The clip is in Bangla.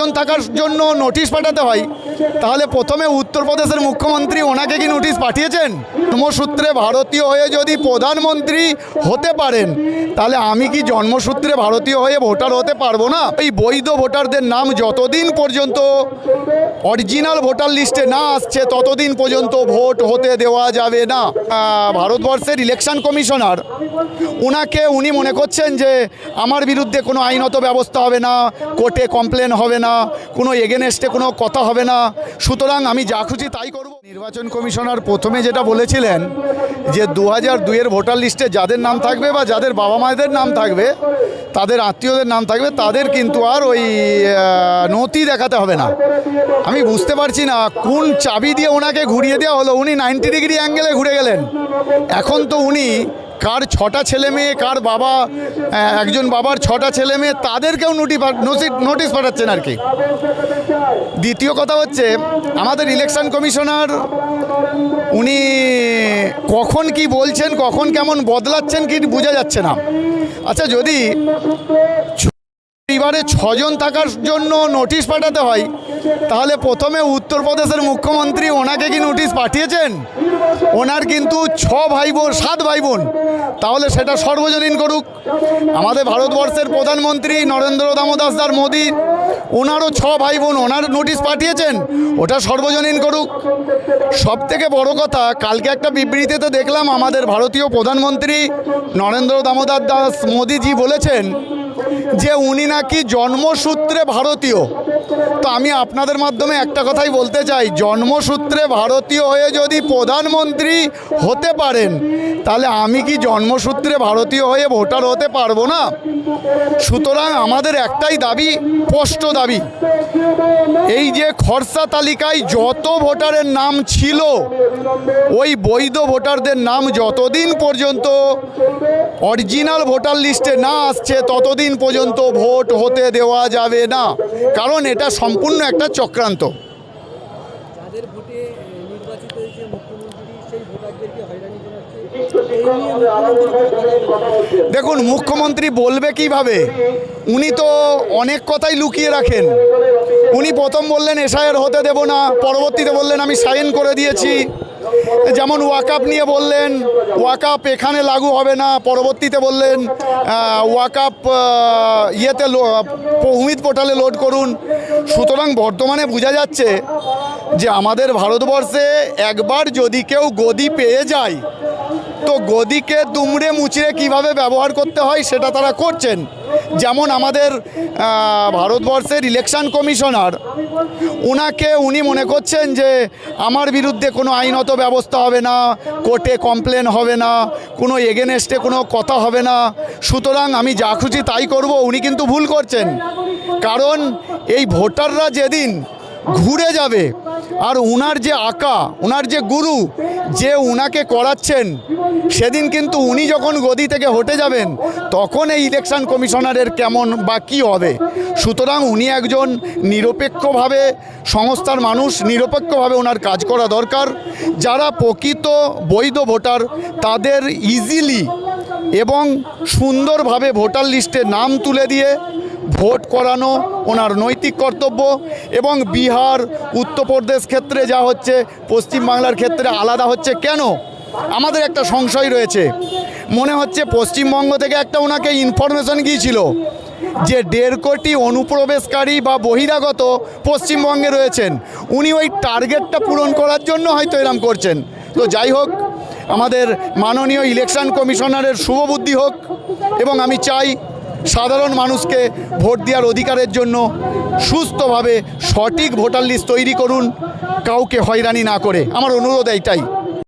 ছজন থাকার জন্য নোটিশ পাঠাতে হয়, তাহলে প্রথমে উত্তরপ্রদেশের মুখ্যমন্ত্রী ওনাকে কি নোটিশ পাঠিয়েছেন? জন্মসূত্রে ভারতীয় হয়ে যদি প্রধানমন্ত্রী হতে পারেন, তাহলে আমি কি জন্মসূত্রে ভারতীয় হয়ে ভোটার হতে পারবো না? এই বৈধ ভোটারদের নাম যতদিন পর্যন্ত অরিজিনাল ভোটার লিস্টে না আসছে ততদিন পর্যন্ত ভোট হতে দেওয়া যাবে না। ভারতবর্ষের ইলেকশন কমিশনার উনি মনে করছেন যে আমার বিরুদ্ধে কোনো আইনত ব্যবস্থা হবে না, কোর্টে কমপ্লেন হবে না, কোনো এগেনস্টে কোনো কথা হবে না, সুতরাং আমি যা খুশি তাই করব। নির্বাচন কমিশনার প্রথমে যেটা বলেছিলেন যে 2002-এর ভোটার লিস্টে যাদের নাম থাকবে বা যাদের বাবা মায়েদের নাম থাকবে, তাদের আত্মীয়দের নাম থাকবে, তাদের কিন্তু আর ওই নথি দেখাতে হবে না। আমি বুঝতে পারছি না কোন চাবি দিয়ে ওনাকে ঘুরিয়ে দেওয়া হলো। উনি 90 ডিগ্রি অ্যাঙ্গেলে ঘুরে গেলেন। এখন তো উনি কার 6টা ছেলে মেয়ে, কার বাবা, একজন বাবার 6টা ছেলে মেয়ে, তাদেরকেও নোটিশ পাঠাচ্ছেন আর কি। দ্বিতীয় কথা হচ্ছে, আমাদের ইলেকশন কমিশনার উনি কখন কি বলছেন, কখন কেমন বদলাচ্ছেন কি বোঝা যাচ্ছে না। আচ্ছা, যদি পরিবারে 6 জন থাকার জন্য নোটিশ পাঠাতে হয়, তাহলে প্রথমে উত্তরপ্রদেশের মুখ্যমন্ত্রী ওনাকে কি নোটিশ পাঠিয়েছেন? ওনার কিন্তু 7 ভাই বোন, তাহলে সেটা সর্বজনীন করুক। আমাদের ভারতবর্ষের প্রধানমন্ত্রী নরেন্দ্র দামোদর মোদী, ওনারও 6 ভাই বোন, ওনার নোটিশ পাঠিয়েছেন, ওটা সর্বজনীন করুক। সবথেকে বড় কথা, কালকে একটা বিবৃতিতে দেখলাম আমাদের ভারতীয় প্রধানমন্ত্রী নরেন্দ্র দামোদর দাস মোদীজি বলেছেন যে উনি নাকি জন্মসূত্রে ভারতীয়। তো আমি আপনাদের মাধ্যমে একটা কথাই বলতে চাই, জন্মসূত্রে ভারতীয় হয়ে যদি প্রধানমন্ত্রী হতে পারেন, তাহলে আমি কি জন্মসূত্রে ভারতীয় হয়ে ভোটার হতে পারবো না? সুতরাং আমাদের একটাই দাবি, স্পষ্ট দাবি, এই যে খসড়া তালিকায় যত ভোটারের নাম ছিল, ওই বৈধ ভোটারদের নাম যতদিন পর্যন্ত অরিজিনাল ভোটার লিস্টে না আসছে ততদিন পর্যন্ত ভোট হতে দেওয়া যাবে না, কারণ এটা সম্পূর্ণ একটা চক্রান্ত। দেখুন, মুখ্যমন্ত্রী বলবে কিভাবে? উনি তো অনেক কথাই লুকিয়ে রাখেন। উনি প্রথম বললেন এসআইআর হতে দেব না, পরবর্তীতে বললেন আমি সাইন করে দিয়েছি। যেমন ওয়াকআপ নিয়ে বললেন ওয়াকআপ এখানে লাগু হবে না, পরবর্তীতে বললেন ওয়াকআপ উমিদ পোর্টালে লোড করুন। সুতরাং বর্তমানে বোঝা যাচ্ছে যে আমাদের ভারতবর্ষে একবার যদি কেউ গদি পেয়ে যায়, তো গদিকে দুমড়ে মুচড়ে কিভাবে ব্যবহার করতে হয় সেটা তারা করছেন। যেমন আমাদের ভারতবর্ষের ইলেকশন কমিশনার উনি মনে করছেন যে আমার বিরুদ্ধে কোনো আইনত ব্যবস্থা হবে না, কোর্টে কমপ্লেন হবে না, কোনো এগেনস্টে কোনো কথা হবে না, সুতরাং আমি যা খুশি তাই করব। উনি কিন্তু ভুল করছেন, কারণ এই ভোটাররা যেদিন ঘুরে যাবে, আর উনার যে আঁকা, উনার যে গুরু যে উনাকে করাচ্ছেন, সেদিন কিন্তু উনি যখন গদি থেকে হটে যাবেন, তখন এই ইলেকশন কমিশনারের কেমন বা কী হবে। সুতরাং উনি একজন নিরপেক্ষভাবে, সংস্থার মানুষ, নিরপেক্ষভাবে ওনার কাজ করা দরকার। যারা প্রকৃত বৈধ ভোটার, তাদের ইজিলি এবং সুন্দরভাবে ভোটার লিস্টে নাম তুলে দিয়ে ভোট করানো ওনার নৈতিক কর্তব্য। এবং বিহার, উত্তরপ্রদেশ ক্ষেত্রে যা হচ্ছে, পশ্চিমবাংলার ক্ষেত্রে আলাদা হচ্ছে কেন? আমাদের একটা সংশয় রয়েছে, মনে হচ্ছে পশ্চিমবঙ্গ থেকে একটা ওনাকে ইনফরমেশন গিয়েছিল যে 1.5 কোটি অনুপ্রবেশকারী বা বহিরাগত পশ্চিমবঙ্গে রয়েছেন। উনি ওই টার্গেটটা পূরণ করার জন্য হয়তো এরম করছেন। তো যাই হোক, আমাদের মাননীয় ইলেকশন কমিশনারের শুভ বুদ্ধি হোক, এবং আমি চাই সাধারণ মানুষকে ভোট দেওয়ার অধিকারের জন্য সুস্থভাবে সঠিক ভোটার লিস্ট তৈরি করুন, কাউকে হয়রানি না করে। আমার অনুরোধ এইটাই।